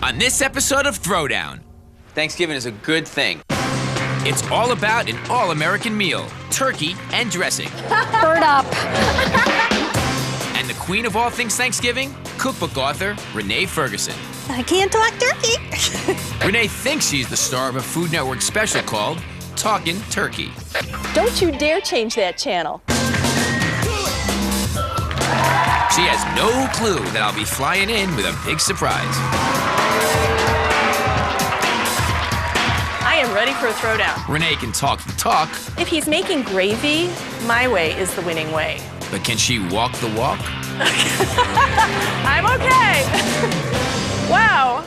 on this episode of Throwdown. Thanksgiving is a good thing. It's all about an all-American meal, turkey and dressing. Bird up. And the queen of all things Thanksgiving, cookbook author Renee Ferguson. I can't talk turkey. Renee thinks she's the star of a Food Network special called Talkin' Turkey. Don't you dare change that channel. She has no clue that I'll be flying in with a big surprise. I am ready for a throwdown. Renee can talk the talk, If he's making gravy, my way is the winning way. but can she walk the walk? I'm okay. Wow.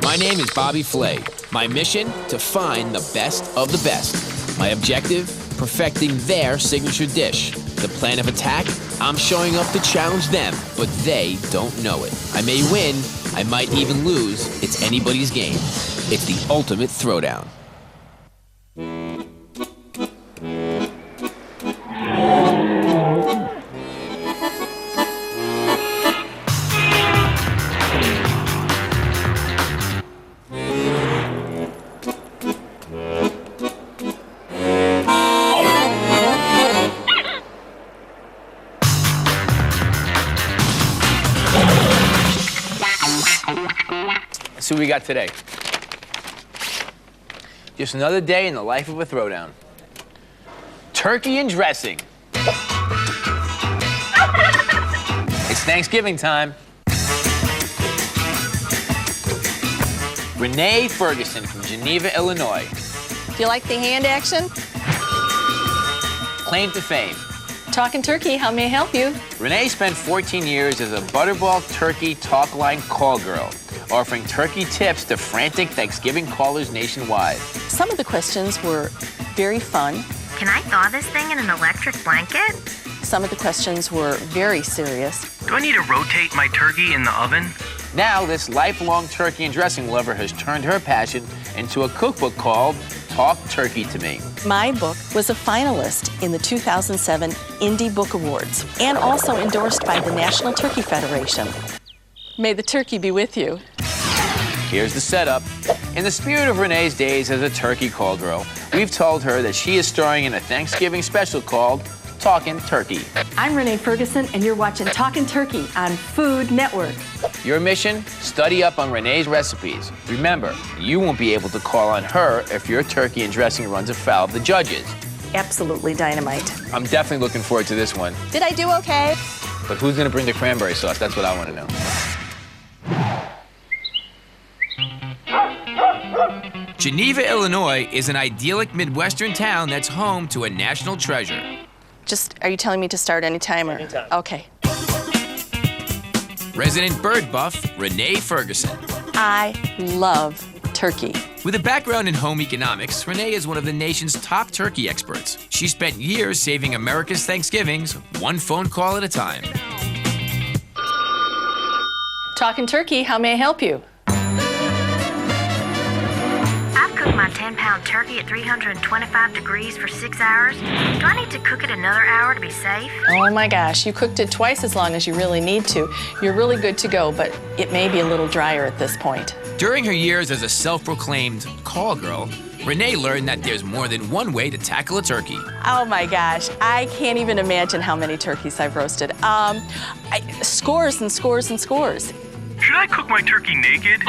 My name is Bobby Flay. My mission, to find the best of the best. My objective, perfecting their signature dish. The plan of attack, I'm showing up to challenge them, but they don't know it. I may win, I might even lose. It's anybody's game. It's the ultimate throwdown. Let's see what we got today. Just another day in the life of a throwdown. Turkey and dressing. It's Thanksgiving time. Renee Ferguson from Geneva, Illinois. Do you like the hand action? Claim to fame. Talking turkey, how may I help you? Renee spent 14 years as a Butterball Turkey Talk Line call girl, offering turkey tips to frantic Thanksgiving callers nationwide. Some of the questions were very fun. Can I thaw this thing in an electric blanket? Some of the questions were very serious. Do I need to rotate my turkey in the oven? Now, this lifelong turkey and dressing lover has turned her passion into a cookbook called Talk Turkey to Me. My book was a finalist in the 2007 Indie Book Awards and also endorsed by the National Turkey Federation. May the turkey be with you. Here's the setup. In the spirit of Renee's days as a turkey call girl, we've told her that she is starring in a Thanksgiving special called Talkin' Turkey. I'm Renee Ferguson, and you're watching Talkin' Turkey on Food Network. Your mission? Study up on Renee's recipes. Remember, you won't be able to call on her if your turkey and dressing runs afoul of the judges. Absolutely dynamite. I'm definitely looking forward to this one. Did I do okay? But who's gonna bring the cranberry sauce? That's what I wanna know. Geneva, Illinois is an idyllic Midwestern town that's home to a national treasure. Are you telling me to start anytime? Anytime. Okay. Resident bird buff, Renee Ferguson. I love turkey. With a background in home economics, Renee is one of the nation's top turkey experts. She spent years saving America's Thanksgivings, one phone call at a time. Talking turkey, how may I help you? I've cooked my 10-pound turkey at 325 degrees for 6 hours. Do I need to cook it another hour to be safe? Oh my gosh, you cooked it twice as long as you really need to. You're really good to go, but it may be a little drier at this point. During her years as a self-proclaimed call girl, Renee learned that there's more than one way to tackle a turkey. Oh my gosh, I can't even imagine how many turkeys I've roasted. Scores and scores and scores. Should I cook my turkey naked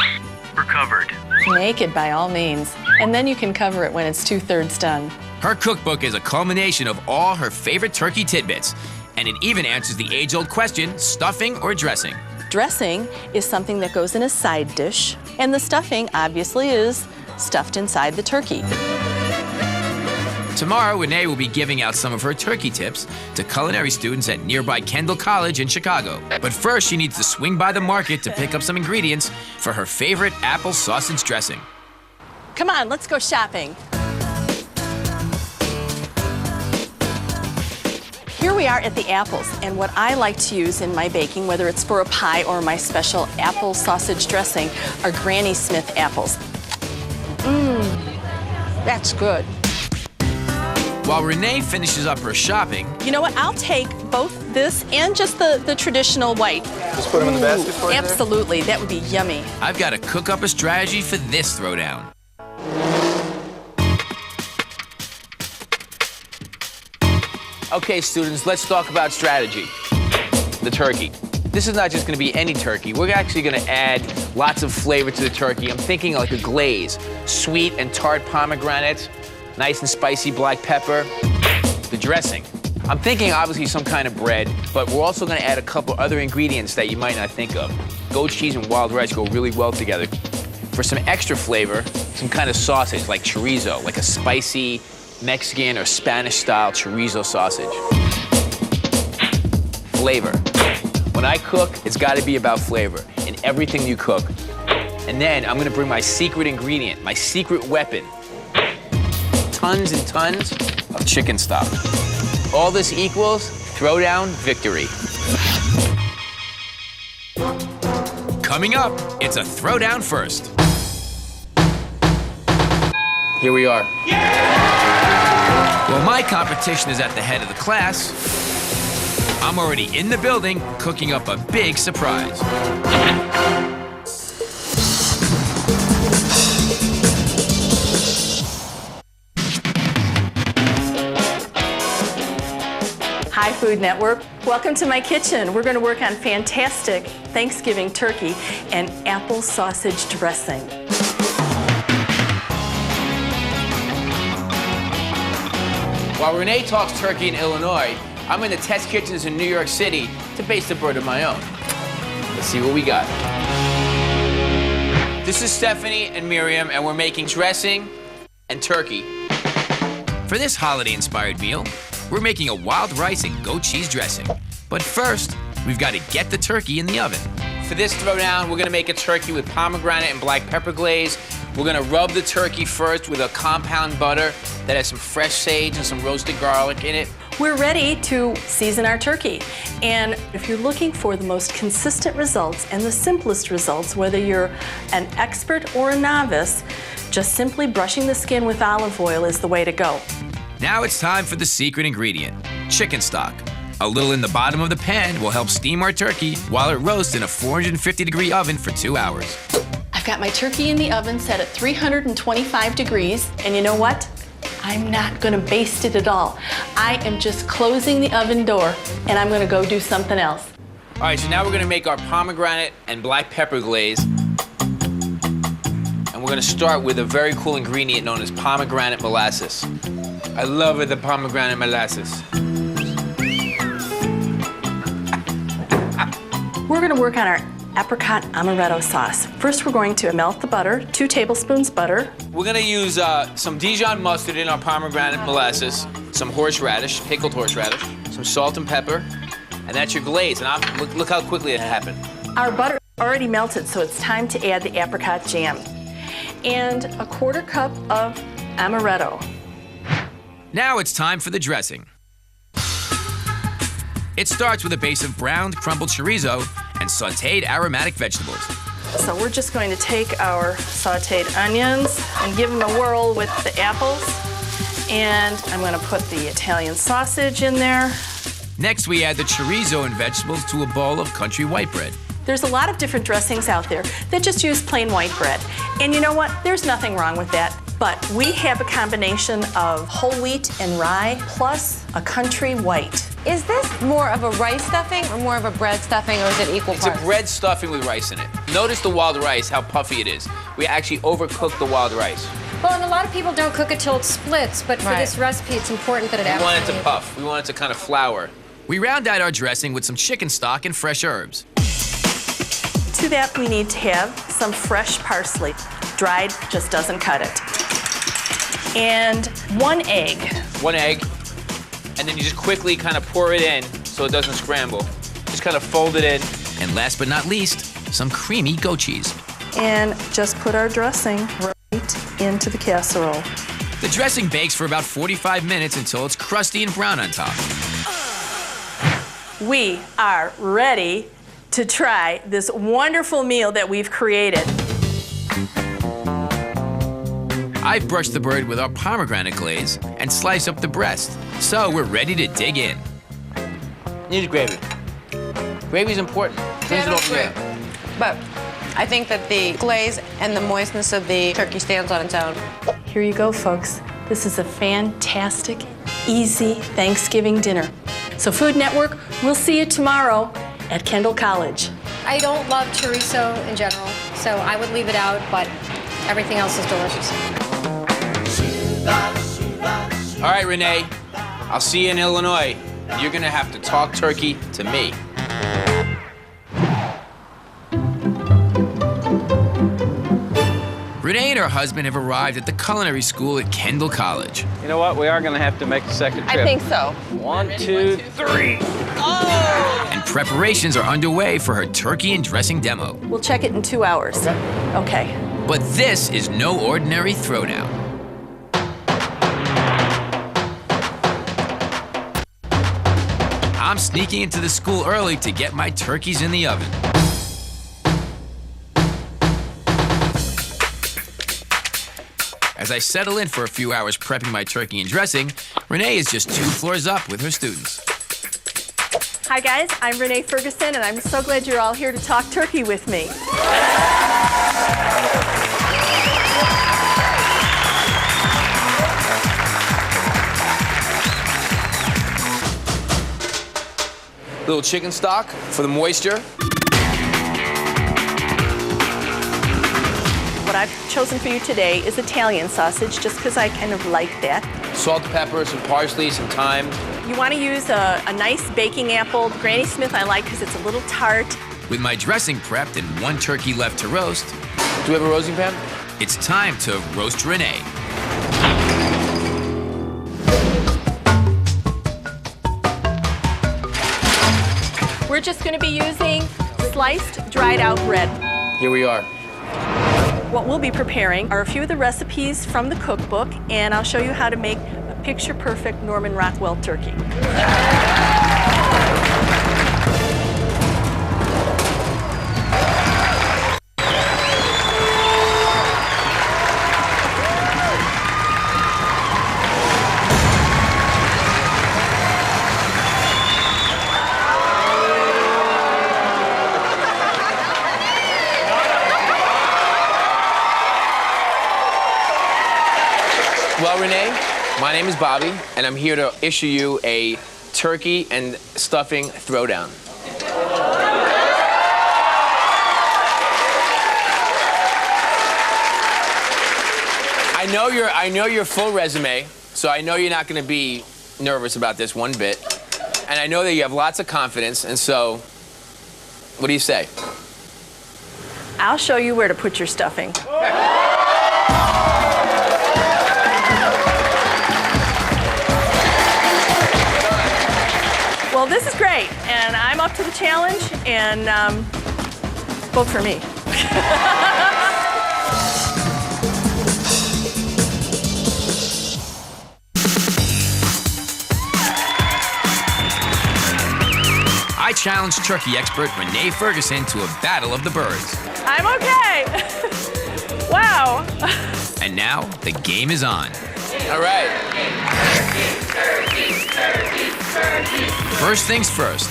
or covered? Naked by all means. And then you can cover it when it's 2/3 done. Her cookbook is a culmination of all her favorite turkey tidbits, and it even answers the age-old question, stuffing or dressing. Dressing is something that goes in a side dish, and the stuffing obviously is stuffed inside the turkey. Tomorrow, Renee will be giving out some of her turkey tips to culinary students at nearby Kendall College in Chicago. But first, she needs to swing by the market to pick up some ingredients for her favorite apple sausage dressing. Come on, let's go shopping. Here we are at the apples, and what I like to use in my baking, whether it's for a pie or my special apple sausage dressing, are Granny Smith apples. That's good. While Renee finishes up her shopping, You know what? I'll take both this and just the traditional white. Just put them in the basket for you there? Absolutely. That would be yummy. I've got to cook up a strategy for this throwdown. Okay, students, let's talk about strategy. The turkey. This is not just gonna be any turkey. We're actually gonna add lots of flavor to the turkey. I'm thinking like a glaze. Sweet and tart pomegranates, nice and spicy black pepper. The dressing. I'm thinking obviously some kind of bread, but we're also gonna add a couple other ingredients that you might not think of. Goat cheese and wild rice go really well together. For some extra flavor, some kind of sausage like chorizo, like a spicy Mexican or Spanish-style chorizo sausage. Flavor. When I cook, it's gotta be about flavor in everything you cook. And then I'm gonna bring my secret ingredient, my secret weapon. Tons and tons of chicken stock. All this equals throwdown victory. Coming up, it's a throwdown first. Here we are. Well, my competition is at the head of the class. I'm already in the building, cooking up a big surprise. Hi, Food Network. Welcome to my kitchen. We're going to work on fantastic Thanksgiving turkey and apple sausage dressing. While Renee talks turkey in Illinois, I'm in the test kitchens in New York City to baste a bird of my own. Let's see what we got. This is Stephanie and Miriam, and we're making dressing and turkey. For this holiday-inspired meal, we're making a wild rice and goat cheese dressing. But first, we've got to get the turkey in the oven. For this throwdown, we're gonna make a turkey with pomegranate and black pepper glaze. We're gonna rub the turkey first with a compound butter that has some fresh sage and some roasted garlic in it. We're ready to season our turkey. And if you're looking for the most consistent results and the simplest results, whether you're an expert or a novice, just simply brushing the skin with olive oil is the way to go. Now it's time for the secret ingredient, chicken stock. A little in the bottom of the pan will help steam our turkey while it roasts in a 450-degree oven for 2 hours. I've got my turkey in the oven set at 325 degrees, and you know what? I'm not gonna baste it at all. I am just closing the oven door, and I'm gonna go do something else. All right, so now we're gonna make our pomegranate and black pepper glaze. And we're gonna start with a very cool ingredient known as pomegranate molasses. I love it, the pomegranate molasses. We're gonna work on our apricot amaretto sauce. First, we're going to melt the butter, 2 tablespoons butter. We're gonna use some Dijon mustard in our pomegranate molasses, some horseradish, pickled horseradish, some salt and pepper, and that's your glaze. And look how quickly it happened. Our butter already melted, so it's time to add the apricot jam. And a 1/4 cup of amaretto. Now it's time for the dressing. It starts with a base of browned crumbled chorizo and sautéed aromatic vegetables. So we're just going to take our sautéed onions and give them a whirl with the apples. And I'm going to put the Italian sausage in there. Next, we add the chorizo and vegetables to a bowl of country white bread. There's a lot of different dressings out there that just use plain white bread. And you know what? There's nothing wrong with that. But we have a combination of whole wheat and rye plus a country white. Is this more of a rice stuffing or more of a bread stuffing, or is it equal It's parts? a bread stuffing with rice in it. Notice the wild rice, how puffy it is. We actually overcooked the wild rice. Well, and a lot of people don't cook it till it splits, but for Right. this recipe, it's important that it We want it actually... to puff. We want it to kind of flour. We round out our dressing with some chicken stock and fresh herbs. To that, we need to have some fresh parsley. Dried just doesn't cut it. And 1 egg. 1 egg, and then you just quickly kind of pour it in so it doesn't scramble. Just kind of fold it in. And last but not least, some creamy goat cheese. And just put our dressing right into the casserole. The dressing bakes for about 45 minutes until it's crusty and brown on top. We are ready to try this wonderful meal that we've created. I've brushed the bird with our pomegranate glaze and sliced up the breast, so we're ready to dig in. Need gravy. Gravy's important. Brings it all together. But I think that the glaze and the moistness of the turkey stands on its own. Here you go, folks. This is a fantastic, easy Thanksgiving dinner. So Food Network, we'll see you tomorrow at Kendall College. I don't love chorizo in general, so I would leave it out, but everything else is delicious. All right, Renee, I'll see you in Illinois. You're gonna have to talk turkey to me. Renee and her husband have arrived at the culinary school at Kendall College. You know what? We are going to have to make a second trip. I think so. 1, 2, 3. And preparations are underway for her turkey and dressing demo. We'll check it in 2 hours. Okay. But this is no ordinary throwdown. I'm sneaking into the school early to get my turkeys in the oven. As I settle in for a few hours prepping my turkey and dressing, Renee is just 2 floors up with her students. Hi, guys. I'm Renee Ferguson, and I'm so glad you're all here to talk turkey with me. Little chicken stock for the moisture. What I've chosen for you today is Italian sausage, just because I kind of like that. Salt, pepper, some parsley, some thyme. You want to use a nice baking apple. Granny Smith I like because it's a little tart. With my dressing prepped and 1 turkey left to roast, Do we have a roasting pan? it's time to roast Renee. We're just going to be using sliced, dried out bread. Here we are. What we'll be preparing are a few of the recipes from the cookbook, and I'll show you how to make a picture-perfect Norman Rockwell turkey. Well, Renee, my name is Bobby, and I'm here to issue you a turkey and stuffing throwdown. I know your full resume, so I know you're not going to be nervous about this one bit. And I know that you have lots of confidence, and so, what do you say? I'll show you where to put your stuffing. Well, this is great, and I'm up to the challenge, and vote for me. I challenged turkey expert Renee Ferguson to a battle of the birds. I'm okay. Wow. And now, the game is on. All right. First things first,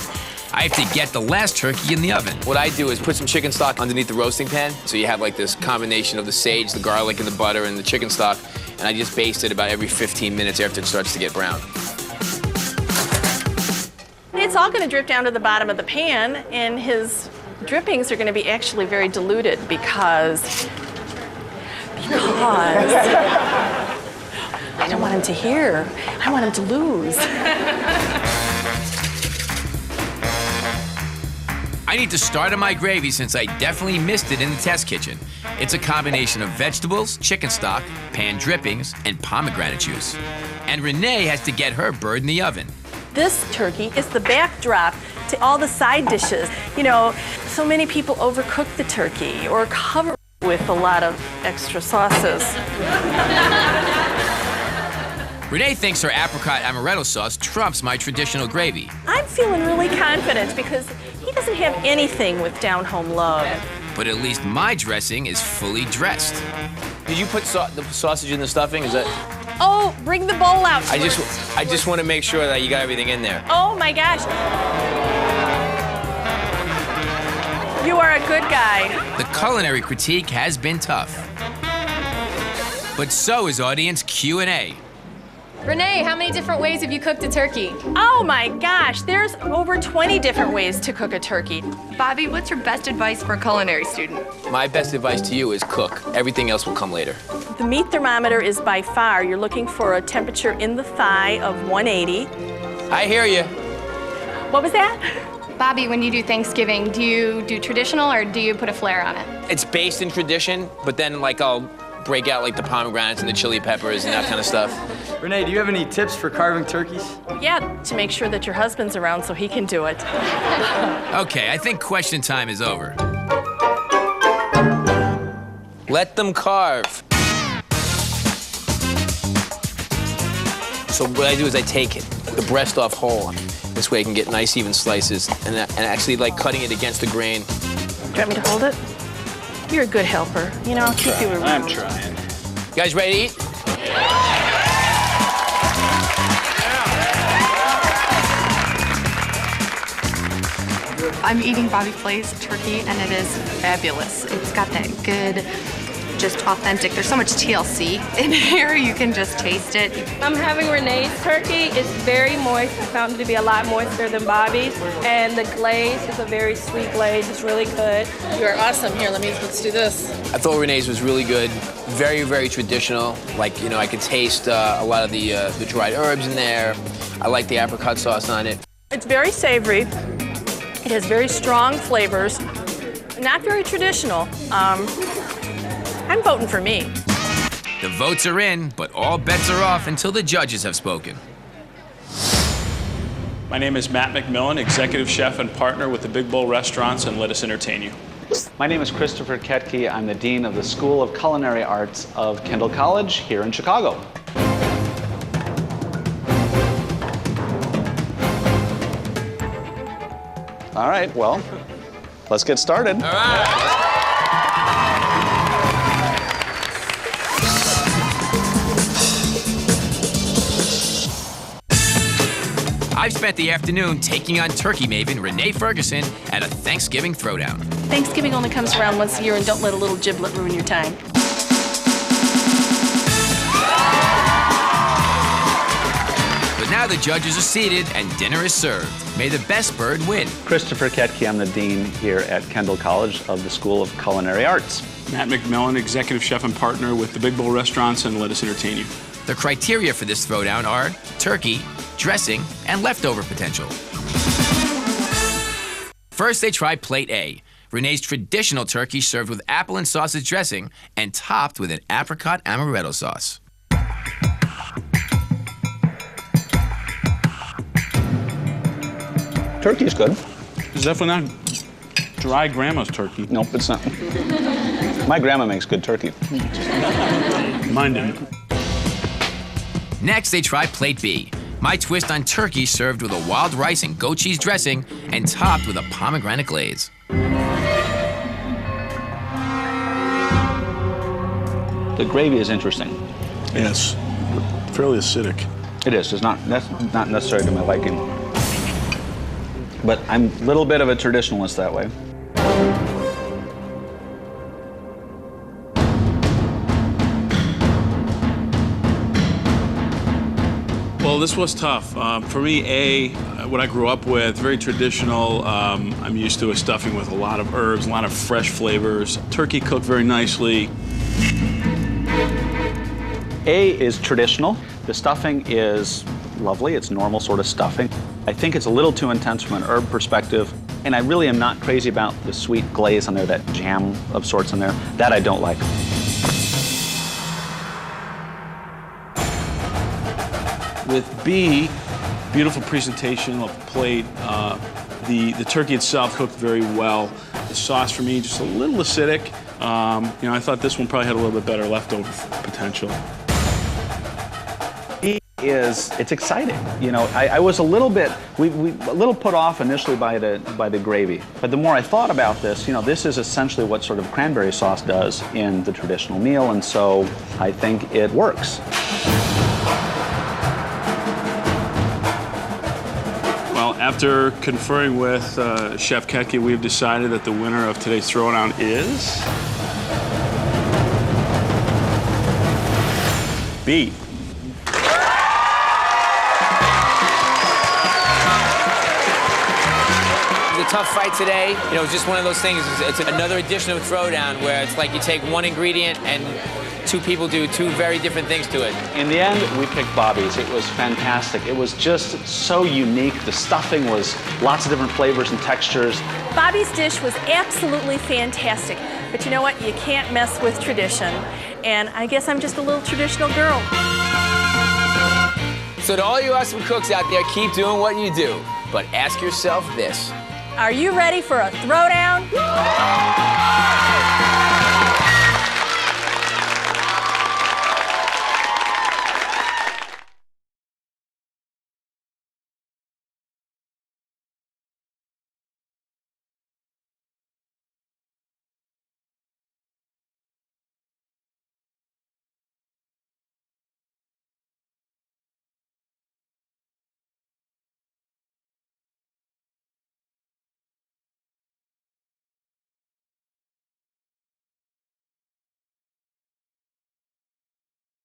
I have to get the last turkey in the oven. What I do is put some chicken stock underneath the roasting pan, so you have like this combination of the sage, the garlic, and the butter, and the chicken stock, and I just baste it about every 15 minutes after it starts to get brown. It's all going to drip down to the bottom of the pan, and his drippings are going to be actually very diluted because I don't want him to hear. I want him to lose. I need to start on my gravy since I definitely missed it in the test kitchen. It's a combination of vegetables, chicken stock, pan drippings, and pomegranate juice. And Renee has to get her bird in the oven. This turkey is the backdrop to all the side dishes. You know, so many people overcook the turkey or cover it with a lot of extra sauces. Renee thinks her apricot amaretto sauce trumps my traditional gravy. I'm feeling really confident because he doesn't have anything with down-home love. But at least my dressing is fully dressed. Did you put the sausage in the stuffing? Is that? Oh, bring the bowl out. I just want to make sure that you got everything in there. Oh my gosh. You are a good guy. The culinary critique has been tough. But so is audience Q&A. Renee, how many different ways have you cooked a turkey? Oh my gosh, there's over 20 different ways to cook a turkey. Bobby, what's your best advice for a culinary student? My best advice to you is cook. Everything else will come later. The meat thermometer is by far, you're looking for a temperature in the thigh of 180. I hear you. What was that? Bobby, when you do Thanksgiving, do you do traditional or do you put a flair on it? It's based in tradition, but then like I'll break out like the pomegranates and the chili peppers and that kind of stuff. Renee, do you have any tips for carving turkeys? Yeah, to make sure that your husband's around so he can do it. Okay, I think question time is over. Let them carve. So what I do is I take the breast off whole. This way I can get nice even slices and actually like cutting it against the grain. Do you want me to hold it? You're a good helper. You know, I'll keep you around. I'm trying. You guys ready to eat? I'm eating Bobby Flay's turkey, and it is fabulous. It's got that good, just authentic. There's so much TLC in here. You can just taste it. I'm having Renee's turkey. It's very moist. I found it to be a lot moister than Bobby's. And the glaze is a very sweet glaze. It's really good. You're awesome. Here, let's do this. I thought Renee's was really good. Very, very traditional. Like, you know, I could taste a lot of the dried herbs in there. I like the apricot sauce on it. It's very savory. It has very strong flavors. Not very traditional. I'm voting for me. The votes are in, but all bets are off until the judges have spoken. My name is Matt McMillan, executive chef and partner with the Big Bowl Restaurants and Let Us Entertain You. My name is Christopher Ketke. I'm the Dean of the School of Culinary Arts of Kendall College here in Chicago. All right, well, let's get started. All right. I've spent the afternoon taking on turkey maven Renee Ferguson at a Thanksgiving throwdown. Thanksgiving only comes around once a year, and don't let a little giblet ruin your time. But now the judges are seated and dinner is served. May the best bird win. Christopher Ketke, I'm the Dean here at Kendall College of the School of Culinary Arts. Matt McMillan, executive chef and partner with the Big Bowl Restaurants and Let Us Entertain You. The criteria for this throwdown are turkey, dressing, and leftover potential. First, they try plate A. Renee's traditional turkey served with apple and sausage dressing and topped with an apricot amaretto sauce. Turkey is good. It's definitely not dry grandma's turkey. Nope, it's not. My grandma makes good turkey. Mine didn't. Next, they try plate B. My twist on turkey served with a wild rice and goat cheese dressing and topped with a pomegranate glaze. The gravy is interesting. Yes, fairly acidic. It is. That's not necessarily to my liking. But I'm a little bit of a traditionalist that way. Well, this was tough. For me, what I grew up with, very traditional. I'm used to a stuffing with a lot of herbs, a lot of fresh flavors. Turkey cooked very nicely. A is traditional. The stuffing is lovely. It's normal sort of stuffing. I think it's a little too intense from an herb perspective, and I really am not crazy about the sweet glaze on there, that jam of sorts in there. That I don't like. With B, beautiful presentation of the plate. The turkey itself cooked very well. The sauce for me just a little acidic. I thought this one probably had a little bit better leftover potential. it's exciting. You know, I was a little bit, a little put off initially by the gravy. But the more I thought about this, you know, this is essentially what sort of cranberry sauce does in the traditional meal, and so I think it works. Well, after conferring with Chef Ketke, we've decided that the winner of today's Throwdown is B. A tough fight today. You know, it's just one of those things. It's another edition of Throwdown where it's like you take one ingredient and two people do two very different things to it. In the end, we picked Bobby's. It was fantastic. It was just so unique. The stuffing was lots of different flavors and textures. Bobby's dish was absolutely fantastic. But you know what? You can't mess with tradition. And I guess I'm just a little traditional girl. So to all you awesome cooks out there, keep doing what you do. But ask yourself this. Are you ready for a throwdown?